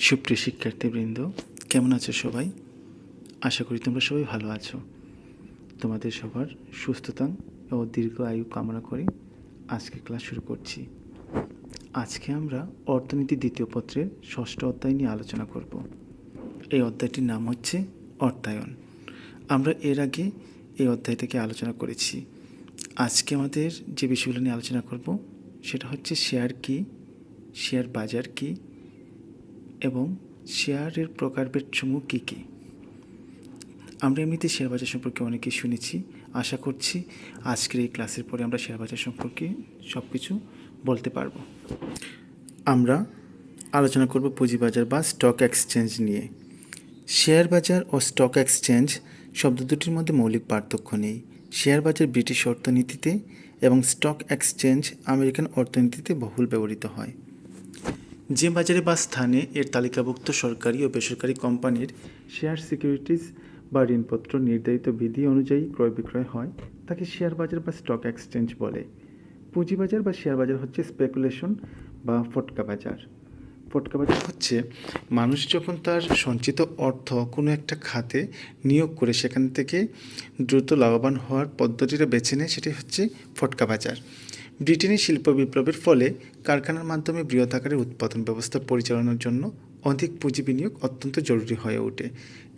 সুপ্রিয় শিক্ষার্থীবৃন্দ, কেমন আছো সবাই? আশা করি তোমরা সবাই ভালো আছো। তোমাদের সবার সুস্থতা ও দীর্ঘ আয়ু কামনা করে আজকে ক্লাস শুরু করছি। আজকে আমরা অর্থনীতি দ্বিতীয় পত্রের ষষ্ঠ অধ্যায় নিয়ে আলোচনা করব। এই অধ্যায়টির নাম হচ্ছে অর্থায়ন। আমরা এর আগে এই অধ্যায় থেকে আলোচনা করেছি। আজকে আমাদের যে বিষয়গুলো নিয়ে আলোচনা করব সেটা হচ্ছে শেয়ার কী, শেয়ার বাজার কী এবং শেয়ারের প্রকারভেদসমূহ কী কী। আমরা এমনিতে শেয়ার বাজার সম্পর্কে অনেকেই শুনেছি। আশা করছি আজকের এই ক্লাসের পরে আমরা শেয়ার বাজার সম্পর্কে সব কিছু বলতে পারবো। আমরা আলোচনা করব পুঁজিবাজার বা স্টক এক্সচেঞ্জ নিয়ে। শেয়ার বাজার ও স্টক এক্সচেঞ্জ শব্দ দুটির মধ্যে মৌলিক পার্থক্য নেই। শেয়ার বাজার ব্রিটিশ অর্থনীতিতে এবং স্টক এক্সচেঞ্জ আমেরিকান অর্থনীতিতে বহুল ব্যবহৃত হয়। যে বাজারে বা স্থানে এর তালিকাভুক্ত সরকারি ও বেসরকারি কোম্পানির শেয়ার, সিকিউরিটিজ বা ঋণপত্র নির্ধারিত বিধি অনুযায়ী ক্রয় বিক্রয় হয় তাকে শেয়ার বাজার বা স্টক এক্সচেঞ্জ বলে। পুঁজিবাজার বা শেয়ার বাজার হচ্ছে স্পেকুলেশন বা ফটকা বাজার। ফটকা বাজার হচ্ছে মানুষ যখন তার সঞ্চিত অর্থ কোনো একটা খাতে নিয়োগ করে সেখান থেকে দ্রুত লাভবান হওয়ার পদ্ধতিটা বেছে নেয়, সেটাই হচ্ছে ফটকা বাজার। ব্রিটেনের শিল্প বিপ্লবের ফলে কারখানার মাধ্যমে বৃহৎ আকারের উৎপাদন ব্যবস্থা পরিচালনার জন্য অধিক পুঁজি বিনিয়োগ অত্যন্ত জরুরি হয়ে ওঠে।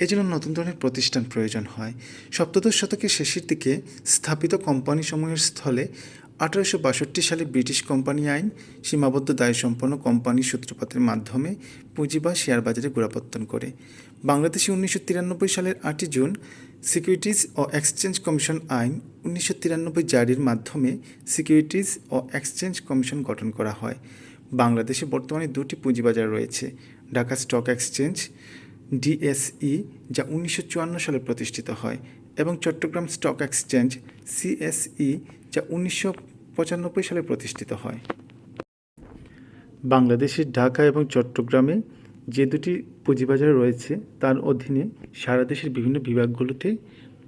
এজন্য নতুন ধরনের প্রতিষ্ঠান প্রয়োজন হয়। সপ্তদশ শতকের শেষের দিকে স্থাপিত কোম্পানিসমূহের স্থলে 1862 সালে ব্রিটিশ কোম্পানি আইন সীমাবদ্ধ দায়সম্পন্ন কোম্পানির সূত্রপাতের মাধ্যমে পুঁজি বা শেয়ার বাজারে গোড়াপত্তন করে। বাংলাদেশে 1993 সালের 8 জুন সিকিউরিটিজ ও এক্সচেঞ্জ কমিশন আইন 1993 জারির মাধ্যমে সিকিউরিটিজ ও এক্সচেঞ্জ কমিশন গঠন করা হয়। বাংলাদেশে বর্তমানে দুটি পুঁজিবাজার রয়েছে, ঢাকা স্টক এক্সচেঞ্জ ডিএসই যা 1954 সালে প্রতিষ্ঠিত হয় এবং চট্টগ্রাম স্টক এক্সচেঞ্জ সিএসই যা 1995 সালে প্রতিষ্ঠিত হয়। বাংলাদেশের ঢাকা এবং চট্টগ্রামে যে দুটি পুঁজিবাজার রয়েছে তার অধীনে সারা দেশের বিভিন্ন বিভাগগুলোতে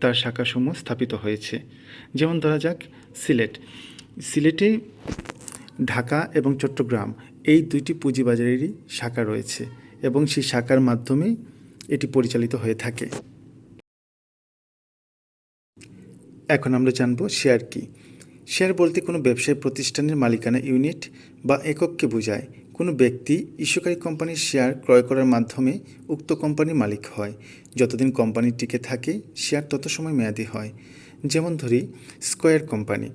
তার শাখাসমূহ স্থাপিত হয়েছে। যেমন ধরা যাক সিলেটে ঢাকা এবং চট্টগ্রাম এই দুইটি পুঁজিবাজারেরই শাখা রয়েছে এবং সেই শাখার মাধ্যমে এটি পরিচালিত হয়ে থাকে। এখন আমরা জানব শেয়ার কী। শেয়ার বলতে কোনো ব্যবসায়ী প্রতিষ্ঠানের মালিকানা ইউনিট বা একককে বোঝায়। কোনো ব্যক্তি ইস্যুকারী কোম্পানির শেয়ার ক্রয় করার মাধ্যমে উক্ত কোম্পানির মালিক হয়। যতদিন কোম্পানি টিকে থাকে শেয়ার তত সময় মেয়াদি হয়। যেমন ধরি স্কয়ার কোম্পানি।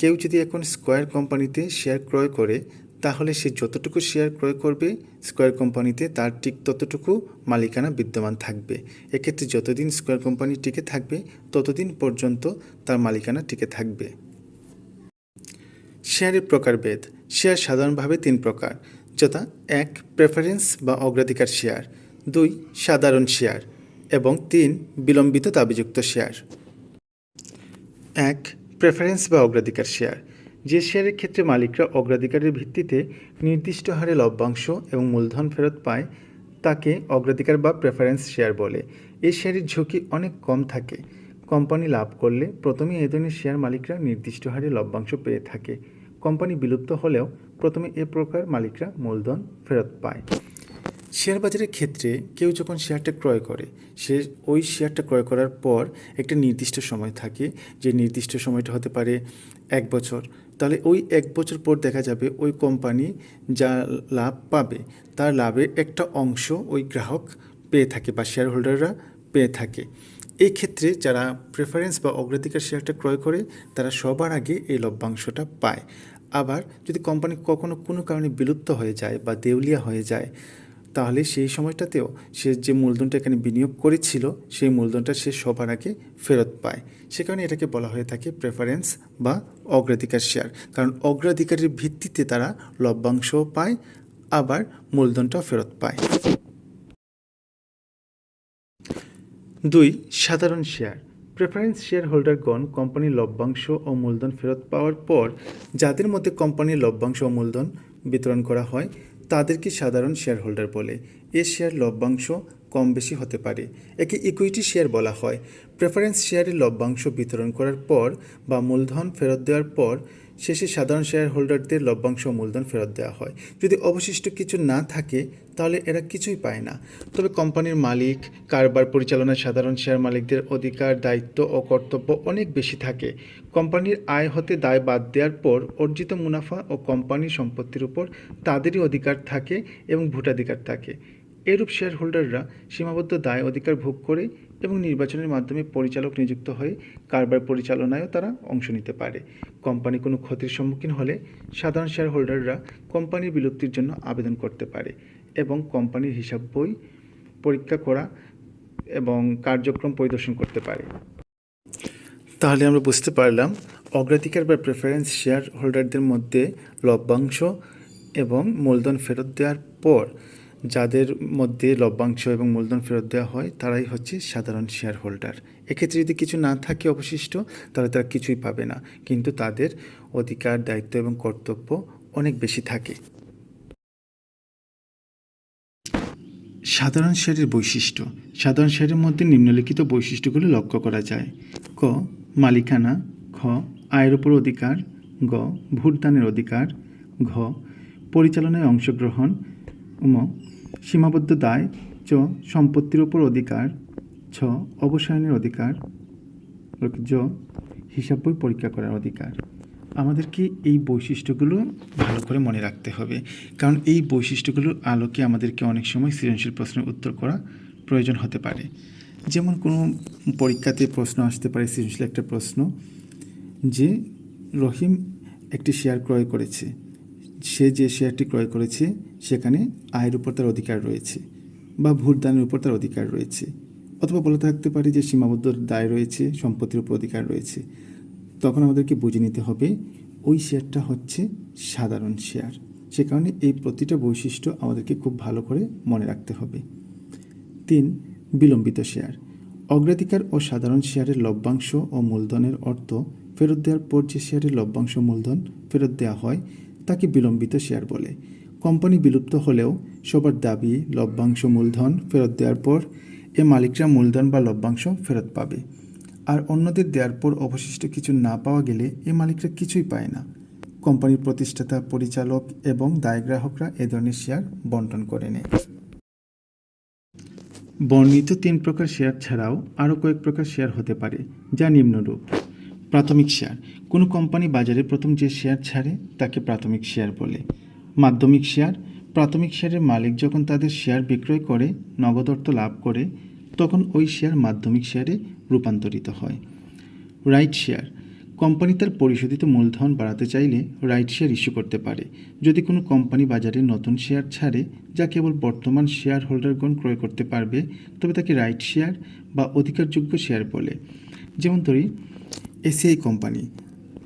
কেউ যদি এখন স্কয়ার কোম্পানিতে শেয়ার ক্রয় করে তাহলে সে যতটুকু শেয়ার ক্রয় করবে স্কয়ার কোম্পানিতে তার ঠিক ততটুকু মালিকানা বিদ্যমান থাকবে। এক্ষেত্রে যতদিন স্কয়ার কোম্পানি টিকে থাকবে ততদিন পর্যন্ত তার মালিকানা টিকে থাকবে। শেয়ারের প্রকারভেদ। শেয়ার সাধারণভাবে 3 প্রকার, যথা 1 প্রেফারেন্স বা অগ্রাধিকার শেয়ার, 2 সাধারণ শেয়ার এবং 3 বিলম্বিত দাবিযুক্ত শেয়ার। 1 প্রেফারেন্স বা অগ্রাধিকার শেয়ার। যে শেয়ারের ক্ষেত্রে মালিকরা অগ্রাধিকারের ভিত্তিতে নির্দিষ্ট হারে লভ্যাংশ এবং মূলধন ফেরত পায় তাকে অগ্রাধিকার বা প্রেফারেন্স শেয়ার বলে। এই শেয়ারের ঝুঁকি অনেক কম থাকে। কোম্পানি লাভ করলে প্রথমে এ ধরনের শেয়ার মালিকরা নির্দিষ্ট হারে লভ্যাংশ পেয়ে থাকে। কোম্পানি বিলুপ্ত হলেও প্রথমে এ প্রকার মালিকরা মূলধন ফেরত পায়। শেয়ার বাজারের ক্ষেত্রে কেউ যখন শেয়ারটা ক্রয় করে সে ওই শেয়ারটা ক্রয় করার পর একটা নির্দিষ্ট সময় থাকে, যে নির্দিষ্ট সময়টা হতে পারে 1 বছর। তাহলে ওই 1 বছর পর দেখা যাবে ওই কোম্পানি যা লাভ পাবে তার লাভের একটা অংশ ওই গ্রাহক পেয়ে থাকে বা শেয়ার হোল্ডাররা পেয়ে থাকে। এই ক্ষেত্রে যারা প্রেফারেন্স বা অগ্রাধিকার শেয়ারটা ক্রয় করে তারা সবার আগে এই লভ্যাংশটা পায়। আবার যদি কোম্পানি কখনো কোনো কারণে বিলুপ্ত হয়ে যায় বা দেউলিয়া হয়ে যায় তাহলে সেই সময়টাতেও সে যে মূলধনটা এখানে বিনিয়োগ করেছিল সেই মূলধনটা সে সবার আগে ফেরত পায়। সে কারণে এটাকে বলা হয়ে থাকে প্রেফারেন্স বা অগ্রাধিকার শেয়ার, কারণ অগ্রাধিকারের ভিত্তিতে তারা লভ্যাংশও পায় আবার মূলধনটাও ফেরত পায়। 2 সাধারণ শেয়ার। প্রেফারেন্স শেয়ার হোল্ডারগণ কোম্পানির লভ্যাংশ ও মূলধন ফেরত পাওয়ার পর যাদের মধ্যে কোম্পানির লভ্যাংশ ও মূলধন বিতরণ করা হয় তাদেরকে সাধারণ শেয়ার হোল্ডার বলে। এ শেয়ার লভ্যাংশ কম বেশি হতে পারে। একে ইকুইটি শেয়ার বলা হয়। প্রেফারেন্স শেয়ারে লভ্যাংশ বিতরণ করার পর বা মূলধন ফেরত দেওয়ার পর শেষে সাধারণ শেয়ার হোল্ডারদের লভ্যাংশ ও মূলধন ফেরত দেওয়া হয়। যদি অবশিষ্ট কিছু না থাকে তাহলে এরা কিছুই পায় না। তবে কোম্পানির মালিক, কারবার পরিচালনায় সাধারণ শেয়ার মালিকদের অধিকার, দায়িত্ব ও কর্তব্য অনেক বেশি থাকে। কোম্পানির আয় হতে দায় বাদ দেওয়ার পর অর্জিত মুনাফা ও কোম্পানির সম্পত্তির উপর তাদেরই অধিকার থাকে এবং ভোটাধিকার থাকে। এরূপ শেয়ার হোল্ডাররা সীমাবদ্ধ দায় অধিকার ভোগ করে এবং নির্বাচনের মাধ্যমে পরিচালক নিযুক্ত হয়ে কারবার পরিচালনায়ও তারা অংশ নিতে পারে। কোম্পানি কোনো ক্ষতির সম্মুখীন হলে সাধারণ শেয়ার হোল্ডাররা কোম্পানির বিলুপ্তির জন্য আবেদন করতে পারে এবং কোম্পানির হিসাব বই পরীক্ষা করা এবং কার্যক্রম পরিদর্শন করতে পারে। তাহলে আমরা বুঝতে পারলাম অগ্রাধিকার বা প্রেফারেন্স শেয়ার হোল্ডারদের মধ্যে লভ্যাংশ এবং মূলধন ফেরত দেওয়ার পর যাদের মধ্যে লভ্যাংশ এবং মূলধন ফেরত দেওয়া হয় তারাই হচ্ছে সাধারণ শেয়ার হোল্ডার। এক্ষেত্রে যদি কিছু না থাকে অবশিষ্ট তাহলে তারা কিছুই পাবে না, কিন্তু তাদের অধিকার, দায়িত্ব এবং কর্তব্য অনেক বেশি থাকে। সাধারণ শেয়ারের বৈশিষ্ট্য। সাধারণ শেয়ারের মধ্যে নিম্নলিখিত বৈশিষ্ট্যগুলো লক্ষ্য করা যায়। ক, মালিকানা। খ, আয়ের উপর অধিকার। গ, ভোটদানের অধিকার। ঘ, পরিচালনায় অংশগ্রহণ। সীমাবদ্ধ দায়। চ, সম্পত্তির উপর অধিকার। ছ, অবসায়নের অধিকার। জ, হিসাব বই পরীক্ষা করার অধিকার। আমাদেরকে এই বৈশিষ্ট্যগুলো ভালো করে মনে রাখতে হবে, কারণ এই বৈশিষ্ট্যগুলোর আলোকে আমাদেরকে অনেক সময় সৃজনশীল প্রশ্নের উত্তর করা প্রয়োজন হতে পারে। যেমন কোনো পরীক্ষাতে প্রশ্ন আসতে পারে, সৃজনশীল একটা প্রশ্ন, যে রহিম একটি শেয়ার ক্রয় করেছে, সে যে শেয়ারটি ক্রয় করেছে সেখানে আয়ের উপর তার অধিকার রয়েছে বা ভোটদানের উপর তার অধিকার রয়েছে, অথবা বলে থাকতে পারে যে সীমাবদ্ধ দায় রয়েছে, সম্পত্তির উপর অধিকার রয়েছে। তখন আমাদেরকে বুঝে নিতে হবে ওই শেয়ারটা হচ্ছে সাধারণ শেয়ার। সে কারণে এই প্রতিটা বৈশিষ্ট্য আমাদেরকে খুব ভালো করে মনে রাখতে হবে। 3, বিলম্বিত শেয়ার। অগ্রাধিকার ও সাধারণ শেয়ারের লভ্যাংশ ও মূলধনের অর্থ ফেরত দেওয়ার পর যে শেয়ারের লভ্যাংশ মূলধন ফেরত দেওয়া হয় তাকে বিলম্বিত শেয়ার বলে। কোম্পানি বিলুপ্ত হলেও সবার দাবি লভ্যাংশ মূলধন ফেরত দেওয়ার পর এ মালিকরা মূলধন বা লভ্যাংশ ফেরত পাবে, আর অন্যদের দেওয়ার পর অবশিষ্ট কিছু না পাওয়া গেলে এ মালিকরা কিছুই পায় না। কোম্পানির প্রতিষ্ঠাতা, পরিচালক এবং দায়গ্রাহকরা এ ধরনের শেয়ার বন্টন করে নেয়। বর্ণিত 3 প্রকার শেয়ার ছাড়াও আরও কয়েক প্রকার শেয়ার হতে পারে, যা নিম্নরূপ। প্রাথমিক শেয়ার। কোনো কোম্পানি বাজারে প্রথম যে শেয়ার ছাড়ে তাকে প্রাথমিক শেয়ার বলে। মাধ্যমিক শেয়ার। প্রাথমিক শেয়ারের মালিক যখন তাদের শেয়ার বিক্রয় করে নগদ অর্থ লাভ করে তখন ওই শেয়ার মাধ্যমিক শেয়ারে রূপান্তরিত হয়। Right share. কোম্পানি তার পরিশোধিত মূলধন বাড়াতে চাইলে রাইট শেয়ার ইস্যু করতে পারে। যদি কোনো কোম্পানি বাজারে নতুন শেয়ার ছাড়ে যা কেবল বর্তমান শেয়ার হোল্ডারগণ ক্রয় করতে পারবে তবে তাকে রাইট শেয়ার বা অধিকারযোগ্য শেয়ার বলে। যেমন ধরি এসিআই কোম্পানি,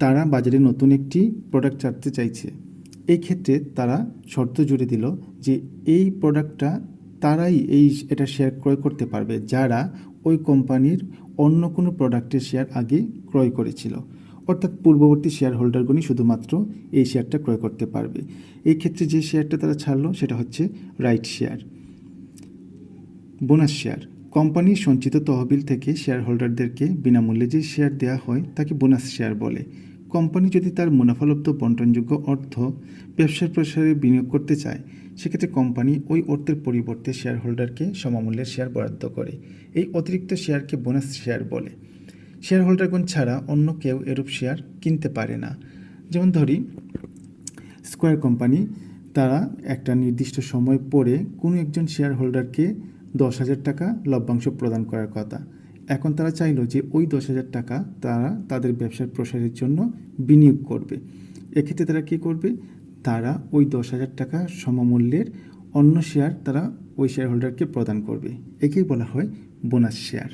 তারা বাজারে নতুন একটি প্রোডাক্ট ছাড়তে চাইছে। এই ক্ষেত্রে তারা শর্ত জুড়ে দিল যে এই প্রোডাক্টটা তারাই এটা শেয়ার ক্রয় করতে পারবে যারা ওই কোম্পানির অন্য কোনো প্রোডাক্টের শেয়ার আগে ক্রয় করেছিল, অর্থাৎ পূর্ববর্তী শেয়ার হোল্ডারগণই শুধুমাত্র এই শেয়ারটা ক্রয় করতে পারবে। এই ক্ষেত্রে যে শেয়ারটা তারা ছাড়লো সেটা হচ্ছে রাইট শেয়ার। Bonus share. কোম্পানির সঞ্চিত তহবিল থেকে শেয়ার হোল্ডারদেরকে বিনামূল্যে যে শেয়ার দেওয়া হয় তাকে বোনাস শেয়ার বলে। কোম্পানি যদি তার মুনাফালব্ধ বণ্টনযোগ্য অর্থ ব্যবসার প্রসারে বিনিয়োগ করতে চায় সেক্ষেত্রে কোম্পানি ওই অর্থের পরিবর্তে শেয়ার হোল্ডারকে সমমূল্যের শেয়ার বরাদ্দ করে। এই অতিরিক্ত শেয়ারকে বোনাস শেয়ার বলে। শেয়ার হোল্ডারগণ ছাড়া অন্য কেউ এরূপ শেয়ার কিনতে পারে না। যেমন ধরি স্কয়ার কোম্পানি, তারা একটা নির্দিষ্ট সময় পরে কোনো একজন শেয়ার হোল্ডারকে 10,000 টাকা লভ্যাংশ প্রদান করার কথা। এখন তারা চাইলো যে ওই 10,000 টাকা তারা তাদের ব্যবসার প্রসারের জন্য বিনিয়োগ করবে। এক্ষেত্রে তারা কী করবে? তারা ওই 10,000 টাকা সমমূল্যের অন্য শেয়ার তারা ওই শেয়ার হোল্ডারকে প্রদান করবে। একেই বলা হয় বোনাস শেয়ার।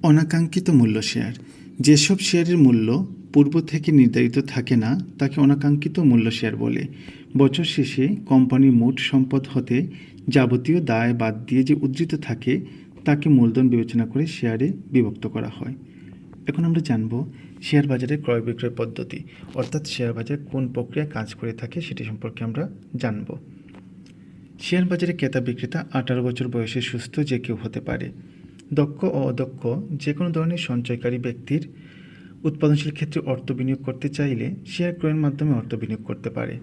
অনাকাঙ্ক্ষিত মূল্য শেয়ার। যেসব শেয়ারের মূল্য পূর্ব থেকে নির্ধারিত থাকে না তাকে অনাকাঙ্ক্ষিত মূল্য শেয়ার বলে। বছর শেষে কোম্পানির মোট সম্পদ হতে যাবতীয় দায় বাদ দিয়ে যে উদ্ধৃত থাকে তাকে মূলধন বিবেচনা করে শেয়ারে বিভক্ত করা হয়। এখন আমরা জানব শেয়ার বাজারের ক্রয় বিক্রয় পদ্ধতি, অর্থাৎ শেয়ার বাজার কোন প্রক্রিয়ায় কাজ করে থাকে সেটি সম্পর্কে আমরা জানব। শেয়ার বাজারে ক্রেতা বিক্রেতা 18 বছর বয়সে সুস্থ যে কেউ হতে পারে। দক্ষ ও অদক্ষ যে কোনো ধরনের সঞ্চয়কারী ব্যক্তির উৎপাদনশীল ক্ষেত্রে অর্থ বিনিয়োগ করতে চাইলে শেয়ার ক্রয়ের মাধ্যমে অর্থ বিনিয়োগ করতে পারে।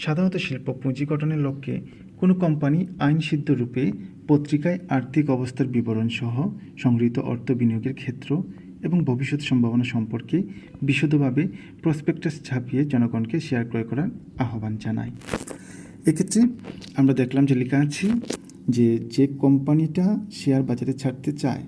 সাধারণত শিল্প পুঁজি গঠনের লক্ষ্যে কোনো কোম্পানি আইনসিদ্ধ রূপে পত্রিকায় আর্থিক অবস্থার বিবরণ সহ সংগৃহীত অর্থ বিনিয়োগের ক্ষেত্র এবং ভবিষ্যৎ সম্ভাবনা সম্পর্কে বিশদভাবে প্রসপেক্টাস ছাপিয়ে জনগণকে শেয়ার ক্রয় করার আহ্বান জানায়। এক্ষেত্রে আমরা দেখলাম যে লেখা আছে যে কোম্পানিটা শেয়ার বাজারে ছাড়তে চায়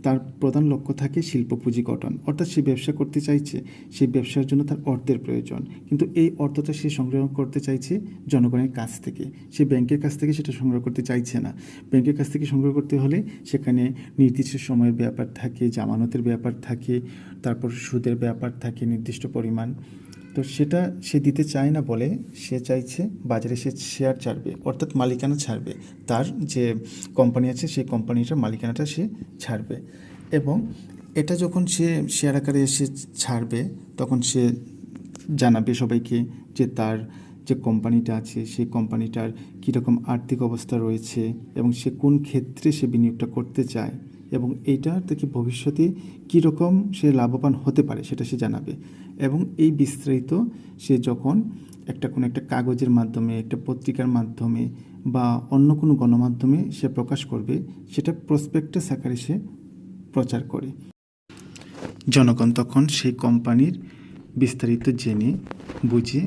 তার প্রধান লক্ষ্য থাকে শিল্প পুঁজি গঠন, অর্থাৎ সে ব্যবসা করতে চাইছে, সেই ব্যবসার জন্য তার অর্থের প্রয়োজন, কিন্তু এই অর্থটা সে সংগ্রহ করতে চাইছে জনগণের কাছ থেকে, সে ব্যাংকের কাছ থেকে সেটা সংগ্রহ করতে চাইছে না। ব্যাংকের কাছ থেকে সংগ্রহ করতে হলে সেখানে নির্দিষ্ট সময়ের ব্যাপার থাকে, জামানতের ব্যাপার থাকে, তারপর সুদের ব্যাপার থাকে নির্দিষ্ট পরিমাণ। তো সেটা সে দিতে চায় না বলে সে চাইছে বাজারে সে শেয়ার ছাড়বে, অর্থাৎ মালিকানা ছাড়বে, তার যে কোম্পানি আছে সেই কোম্পানিটার মালিকানাটা সে ছাড়বে। এবং এটা যখন সে শেয়ার আকারে এসে ছাড়বে তখন সে জানাবে সবাইকে যে তার যে কোম্পানিটা আছে সেই কোম্পানিটার কীরকম আর্থিক অবস্থা রয়েছে এবং সে কোন ক্ষেত্রে সে বিনিয়োগটা করতে চায় এবং এইটা থেকে ভবিষ্যতে কীরকম সে লাভবান হতে পারে সেটা সে জানাবে। এবং এই বিস্তারিত সে যখন কোনো একটা কাগজের মাধ্যমে, একটা পত্রিকার মাধ্যমে বা অন্য কোনো গণমাধ্যমে সে প্রকাশ করবে, সেটা প্রসপেক্টাস আকারে সে প্রচার করে। জনগণ তখন সেই কোম্পানির বিস্তারিত জেনে বুঝে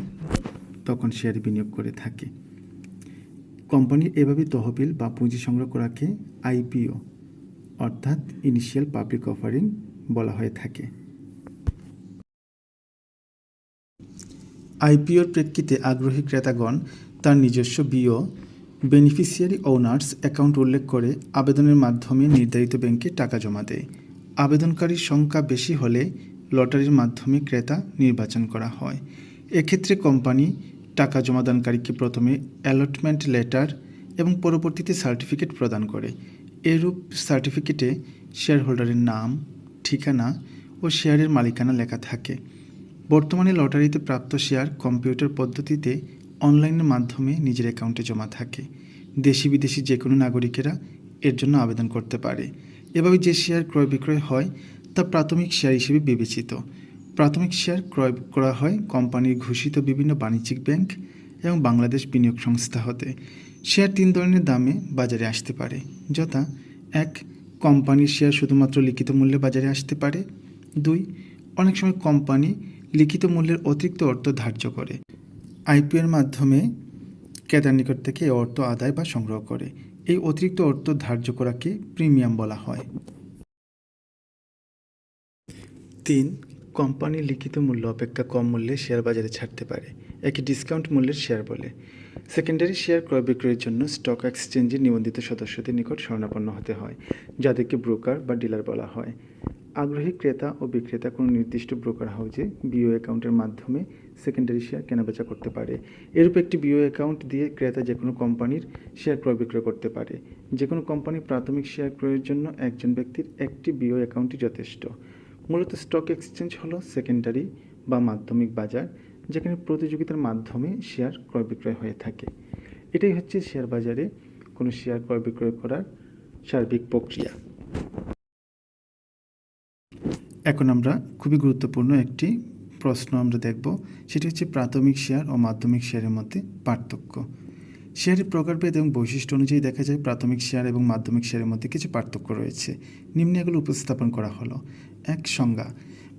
তখন শেয়ারে বিনিয়োগ করে থাকে। কোম্পানির এভাবে তহবিল বা পুঁজি সংগ্রহ করাকে আইপিও অর্থাৎ ইনিশিয়াল পাবলিক অফারিং বলা হয়ে থাকে। আইপিওর প্রেক্ষিতে আগ্রহী ক্রেতাগণ তার নিজস্ব বিও বেনিফিশিয়ারি ওনার্স অ্যাকাউন্ট উল্লেখ করে আবেদনের মাধ্যমে নির্ধারিত ব্যাংকে টাকা জমা দেয়। আবেদনকারীর সংখ্যা বেশি হলে লটারির মাধ্যমে ক্রেতা নির্বাচন করা হয়। এক্ষেত্রে কোম্পানি টাকা জমাদানকারীকে প্রথমে অ্যালটমেন্ট লেটার এবং পরবর্তীতে সার্টিফিকেট প্রদান করে। এরূপ সার্টিফিকেটে শেয়ার হোল্ডারের নাম, ঠিকানা ও শেয়ারের মালিকানা লেখা থাকে। বর্তমানে লটারিতে প্রাপ্ত শেয়ার কম্পিউটার পদ্ধতিতে অনলাইনের মাধ্যমে নিজের অ্যাকাউন্টে জমা থাকে। দেশি বিদেশি যে কোনো নাগরিকেরা এর জন্য আবেদন করতে পারে। এভাবে যে শেয়ার ক্রয় বিক্রয় হয় তা প্রাথমিক শেয়ার হিসেবে বিবেচিত। প্রাথমিক শেয়ার ক্রয় করা হয় কোম্পানির ঘোষিত বিভিন্ন বাণিজ্যিক ব্যাংক এবং বাংলাদেশ বিনিয়োগ সংস্থা হতে। শেয়ার 3 ধরনের দামে বাজারে আসতে পারে, যথা 1. কোম্পানির শেয়ার শুধুমাত্র লিখিত মূল্যে বাজারে আসতে পারে। 2. অনেক সময় কোম্পানি লিখিত মূল্যের অতিরিক্ত অর্থ ধার্য করে আইপিওর মাধ্যমে ক্রেতার নিকট থেকে এই অর্থ আদায় বা সংগ্রহ করে। এই অতিরিক্ত অর্থ ধার্য করাকে প্রিমিয়াম বলা হয়। 3. কোম্পানি লিখিত মূল্য অপেক্ষা কম মূল্যে শেয়ার বাজারে ছাড়তে পারে, একে ডিসকাউন্ট মূল্যের শেয়ার বলে। সেকেন্ডারি শেয়ার ক্রয় বিক্রয়ের জন্য স্টক এক্সচেঞ্জের নিবন্ধিত সদস্যদের নিকট শরণাপন্ন হতে হয়, যাদেরকে ব্রোকার বা ডিলার বলা হয়। আগ্রহী ক্রেতা ও বিক্রেতা কোনো নির্দিষ্ট ব্রোকার হাউজে বিও অ্যাকাউন্টের মাধ্যমে সেকেন্ডারি শেয়ার কেনাবেচা করতে পারে। এরূপ একটি বিও অ্যাকাউন্ট দিয়ে ক্রেতা যে কোনো কোম্পানির শেয়ার ক্রয় বিক্রয় করতে পারে। যে কোনো কোম্পানির প্রাথমিক শেয়ার ক্রয়ের জন্য একজন ব্যক্তির একটি বিও অ্যাকাউন্টই যথেষ্ট। মূলত স্টক এক্সচেঞ্জ হলো সেকেন্ডারি বা মাধ্যমিক বাজার, যেখানে প্রতিযোগিতার মাধ্যমে শেয়ার ক্রয় বিক্রয় হয়ে থাকে। এটাই হচ্ছে শেয়ার বাজারে কোনো শেয়ার ক্রয় বিক্রয় করার সার্বিক প্রক্রিয়া। এখন আমরা খুবই গুরুত্বপূর্ণ একটি প্রশ্ন আমরা দেখব, সেটি হচ্ছে প্রাথমিক শেয়ার ও মাধ্যমিক শেয়ারের মধ্যে পার্থক্য। শেয়ারের প্রকারভেদ এবং বৈশিষ্ট্য অনুযায়ী দেখা যায় প্রাথমিক শেয়ার এবং মাধ্যমিক শেয়ারের মধ্যে কিছু পার্থক্য রয়েছে। নিম্নে এগুলো উপস্থাপন করা হলো। 1. সংজ্ঞা: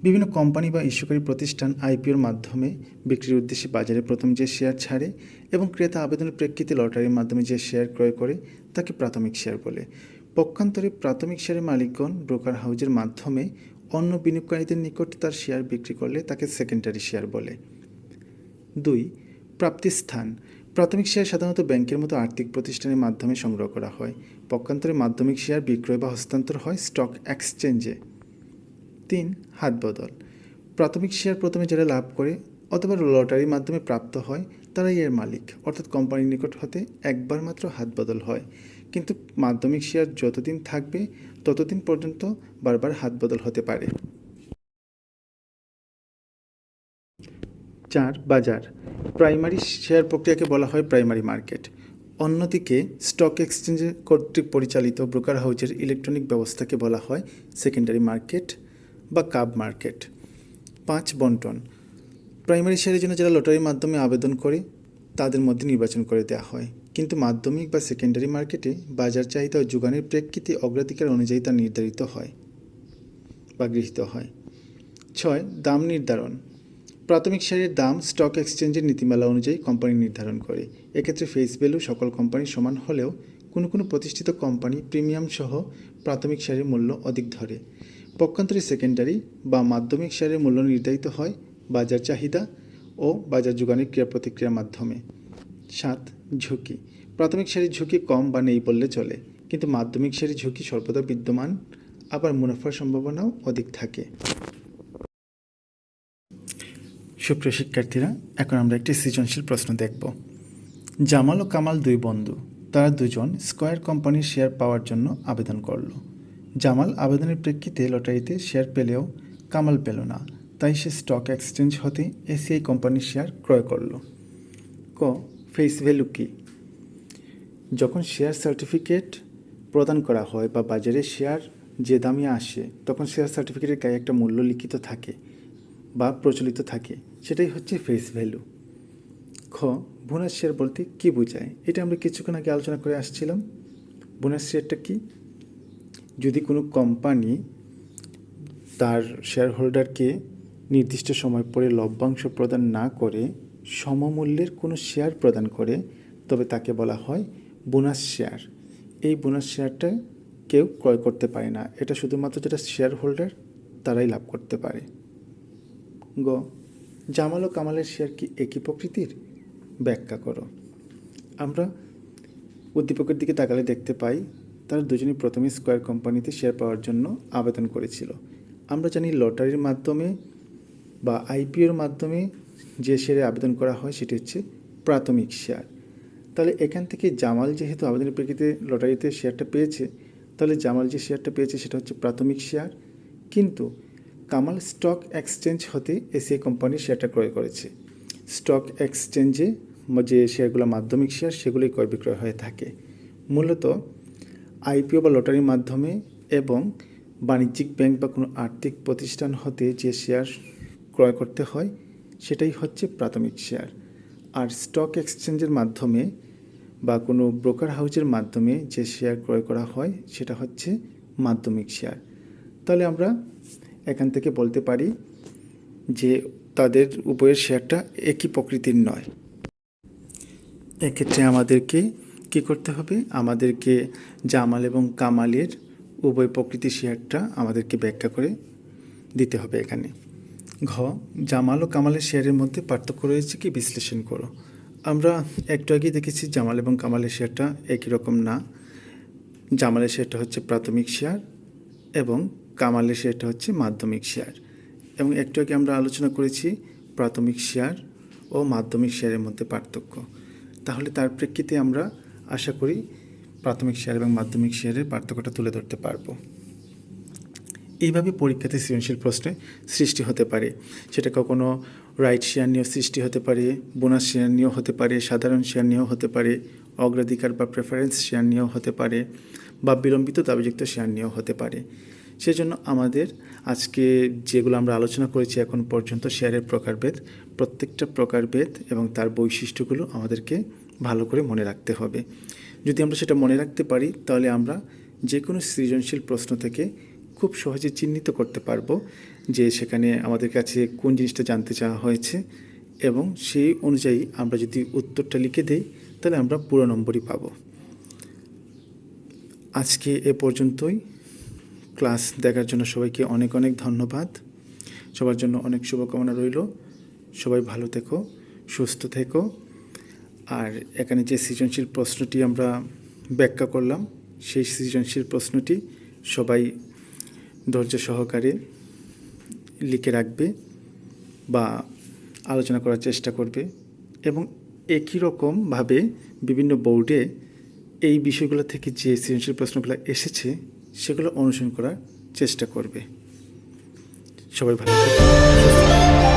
বিভিন্ন কোম্পানি বা ইস্যুকারী প্রতিষ্ঠান আইপিওর মাধ্যমে বিক্রির উদ্দেশ্যে বাজারে প্রথম যে শেয়ার ছাড়ে এবং ক্রেতা আবেদনের প্রেক্ষিতে লটারির মাধ্যমে যে শেয়ার ক্রয় করে তাকে প্রাথমিক শেয়ার বলে। পক্ষান্তরে প্রাথমিক শেয়ারের মালিকগণ ব্রোকার হাউজের মাধ্যমে অন্য বিনিয়োগকারীদের নিকট তার শেয়ার বিক্রি করলে তাকে সেকেন্ডারি শেয়ার বলে। 2. প্রাপ্তিস্থান: প্রাথমিক শেয়ার সাধারণত ব্যাংকের মতো আর্থিক প্রতিষ্ঠানের মাধ্যমে সংগ্রহ করা হয়। পক্ষান্তরে মাধ্যমিক শেয়ার বিক্রয় বা হস্তান্তর হয় স্টক এক্সচেঞ্জে। 3. হাত বদল: প্রাথমিক শেয়ার প্রথমে যারা লাভ করে অথবা লটারির মাধ্যমে প্রাপ্ত হয় তারাই এর মালিক, অর্থাৎ কোম্পানির নিকট হতে একবার মাত্র হাত বদল হয়, কিন্তু মাধ্যমিক শেয়ার যতদিন থাকবে ততদিন পর্যন্ত বারবার হাত বদল হতে পারে। 4. বাজার: প্রাইমারি শেয়ার প্রক্রিয়াকে বলা হয় প্রাইমারি মার্কেট। অন্যদিকে স্টক এক্সচেঞ্জের কর্তৃক পরিচালিত ব্রোকার হাউজের ইলেকট্রনিক ব্যবস্থাকে বলা হয় সেকেন্ডারি মার্কেট বা কাব মার্কেট। 5 বন্টন। প্রাইমারি শেয়ারের জন্য যারা লটারির মাধ্যমে আবেদন করে তাদের মধ্যে নির্বাচন করে দেওয়া হয়, কিন্তু মাধ্যমিক বা সেকেন্ডারি মার্কেটে বাজার চাহিদা ও যোগানের প্রেক্ষিতে অগ্রাধিকার অনুযায়ী তা নির্ধারিত হয় বা গৃহীত হয়। 6 দাম নির্ধারণ। প্রাথমিক শেয়ারের দাম স্টক এক্সচেঞ্জের নীতিমালা অনুযায়ী কোম্পানি নির্ধারণ করে। এক্ষেত্রে ফেস ভ্যালু সকল কোম্পানির সমান হলেও কোনো কোনো প্রতিষ্ঠিত কোম্পানি প্রিমিয়াম সহ প্রাথমিক শেয়ারের মূল্য অধিক ধরে। পক্ষান্তরে সেকেন্ডারি বা মাধ্যমিক শেয়ারের মূল্য নির্ধারিত হয় বাজার চাহিদা ও বাজার যোগানের ক্রিয়া প্রতিক্রিয়ার মাধ্যমে। 7 ঝুঁকি। প্রাথমিক শেয়ারের ঝুঁকি কম বা নেই বললে চলে, কিন্তু মাধ্যমিক শেয়ারের ঝুঁকি সর্বদা বিদ্যমান, আবার মুনাফার সম্ভাবনাও অধিক থাকে। সুপ্রিয় শিক্ষার্থীরা, এখন আমরা একটি সৃজনশীল প্রশ্ন দেখব। জামাল ও কামাল 2 বন্ধু, তারা দুজন স্কয়ার কোম্পানির শেয়ার পাওয়ার জন্য আবেদন করল। জামাল আবেদনের প্রেক্ষিতে লটারিতে শেয়ার পেলেও কামাল পেল না, তাই সে স্টক এক্সচেঞ্জ হতে এসিআই কোম্পানির শেয়ার ক্রয় করল। ক ফেস ভ্যালু কী? যখন শেয়ার সার্টিফিকেট প্রদান করা হয় বা বাজারে শেয়ার যে দামে আসে, তখন শেয়ার সার্টিফিকেটের গায়ে একটা মূল্য লিখিত থাকে বা প্রচলিত থাকে, সেটাই হচ্ছে ফেস ভ্যালু। খ বোনাস শেয়ার বলতে কী বোঝায়? এটা আমরা কিছুক্ষণ আগে আলোচনা করে আসছিলাম। বোনাস শেয়ারটা কি? যদি কোনো কোম্পানি তার শেয়ার হোল্ডারকে নির্দিষ্ট সময় পরে লভ্যাংশ প্রদান না করে সমমূল্যের কোনো শেয়ার প্রদান করে, তবে তাকে বলা হয় বোনাস শেয়ার। এই বোনাস শেয়ারটা কেউ ক্রয় করতে পারে না, এটা শুধুমাত্র যেটা শেয়ার হোল্ডার তারাই লাভ করতে পারে। গ জামাল ও কামালের শেয়ার কি একই প্রকৃতির? ব্যাখ্যা করো। আমরা উদ্দীপকের দিকে তাকালে দেখতে পাই তারা দুজনই প্রথমে স্কয়ার কোম্পানিতে শেয়ার পাওয়ার জন্য আবেদন করেছিল। আমরা জানি লটারির মাধ্যমে বা আইপিওর মাধ্যমে যে শেয়ারে আবেদন করা হয় সেটি হচ্ছে প্রাথমিক শেয়ার। তাহলে এখান থেকে জামাল যেহেতু আবেদনের প্রেক্ষিতে লটারিতে শেয়ারটা পেয়েছে, তাহলে জামাল যে শেয়ারটা পেয়েছে সেটা হচ্ছে প্রাথমিক শেয়ার, কিন্তু কামাল স্টক এক্সচেঞ্জ হতে এসিআই কোম্পানির শেয়ারটা ক্রয় করেছে। স্টক এক্সচেঞ্জে যে শেয়ারগুলো মাধ্যমিক শেয়ার সেগুলোই ক্রয় বিক্রয় হয়ে থাকে। মূলত আইপিও বা লটারির মাধ্যমে এবং বাণিজ্যিক ব্যাংক বা কোনো আর্থিক প্রতিষ্ঠান হতে যে শেয়ার ক্রয় করতে হয় সেটাই হচ্ছে প্রাথমিক শেয়ার। আর স্টক এক্সচেঞ্জের মাধ্যমে বা কোনো ব্রোকার হাউজের মাধ্যমে যে শেয়ার ক্রয় করা হয় সেটা হচ্ছে মাধ্যমিক শেয়ার। তাহলে আমরা এখান থেকে বলতে পারি যে তাদের উভয়ের শেয়ারটা একই প্রকৃতির নয়। এক্ষেত্রে আমাদেরকে কী করতে হবে? আমাদেরকে জামাল এবং কামালের উভয় প্রকৃতির শেয়ারটা আমাদেরকে ব্যাখ্যা করে দিতে হবে এখানে। ঘ জামাল ও কামালের শেয়ারের মধ্যে পার্থক্য রয়েছে কি বিশ্লেষণ করো। আমরা একটু আগেই দেখেছি জামাল এবং কামালের শেয়ারটা একই রকম না। জামালের শেয়ারটা হচ্ছে প্রাথমিক শেয়ার এবং কামালের শেয়ারটা হচ্ছে মাধ্যমিক শেয়ার, এবং একটু আগে আমরা আলোচনা করেছি প্রাথমিক শেয়ার ও মাধ্যমিক শেয়ারের মধ্যে পার্থক্য। তাহলে তার প্রেক্ষিতে আমরা আশা করি প্রাথমিক শেয়ার এবং মাধ্যমিক শেয়ারের পার্থক্যটা তুলে ধরতে পারবো। এইভাবে পরীক্ষাতে সৃজনশীল প্রশ্নে সৃষ্টি হতে পারে। সেটা কখনো রাইট শেয়ার নিয়েও সৃষ্টি হতে পারে, বোনাস শেয়ার নিয়েও হতে পারে, সাধারণ শেয়ার নিয়েও হতে পারে, অগ্রাধিকার বা প্রেফারেন্স শেয়ার নিয়েও হতে পারে, বা বিলম্বিত দাবিযুক্ত শেয়ার নিয়েও হতে পারে। সেজন্য আমাদের আজকে যেগুলো আমরা আলোচনা করেছি এখন পর্যন্ত শেয়ারের প্রকারভেদ, প্রত্যেকটা প্রকারভেদ এবং তার বৈশিষ্ট্যগুলো আমাদেরকে ভালো করে মনে রাখতে হবে। যদি আমরা সেটা মনে রাখতে পারি তাহলে আমরা যে কোনো সৃজনশীল প্রশ্ন থেকে খুব সহজে চিহ্নিত করতে পারবো যে সেখানে আমাদের কাছে কোন জিনিসটা জানতে চাওয়া হয়েছে, এবং সেই অনুযায়ী আমরা যদি উত্তরটা লিখে দিই তাহলে আমরা পুরো নম্বরই পাব। আজকে এ পর্যন্তই। ক্লাস দেখার জন্য সবাইকে অনেক অনেক ধন্যবাদ। সবার জন্য অনেক শুভকামনা রইল। সবাই ভালো থেকো, সুস্থ থেকো। আর এখানে যে সৃজনশীল প্রশ্নটি আমরা ব্যাখ্যা করলাম সেই সৃজনশীল প্রশ্নটি সবাই ধৈর্য সহকারে লিখে রাখবে বা আলোচনা করার চেষ্টা করবে, এবং একই রকমভাবে বিভিন্ন বোর্ডে এই বিষয়গুলো থেকে যে সৃজনশীল প্রশ্নগুলো এসেছে সেগুলো অনুসরণ করার চেষ্টা করবে। সবাই ভালো থাকবে।